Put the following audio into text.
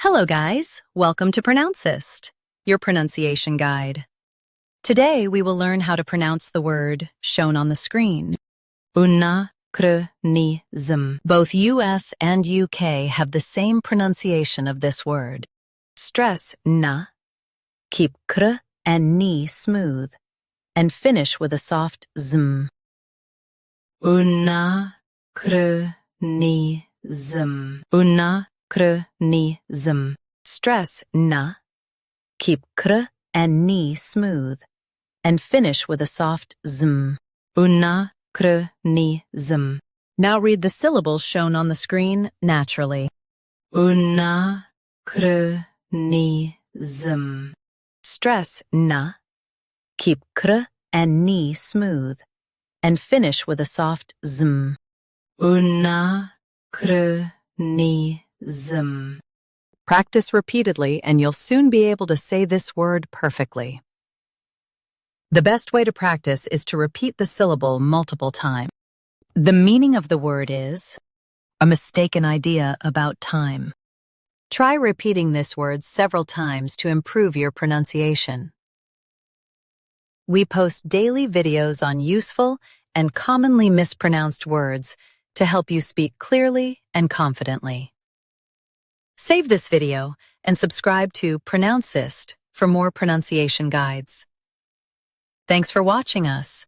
Hello guys, welcome to Pronouncist, your pronunciation guide. Today we will learn how to pronounce the word shown on the screen. Anachronism. Both US and UK have the same pronunciation of this word. Stress na, keep kr and ni smooth, and finish with a soft zm. Anachronism. Anachronism. Stress na, keep kr and ni smooth, and finish with a soft zm. Anachronism. Now read the syllables shown on the screen naturally. Anachronism. Stress na, keep kr and ni smooth, and finish with a soft zm. Anachronism. Practice repeatedly and you'll soon be able to say this word perfectly. The best way to practice is to repeat the syllable multiple times. The meaning of the word is a mistaken idea about time. Try repeating this word several times to improve your pronunciation. We post daily videos on useful and commonly mispronounced words to help you speak clearly and confidently. Save this video and subscribe to Pronouncist for more pronunciation guides. Thanks for watching us.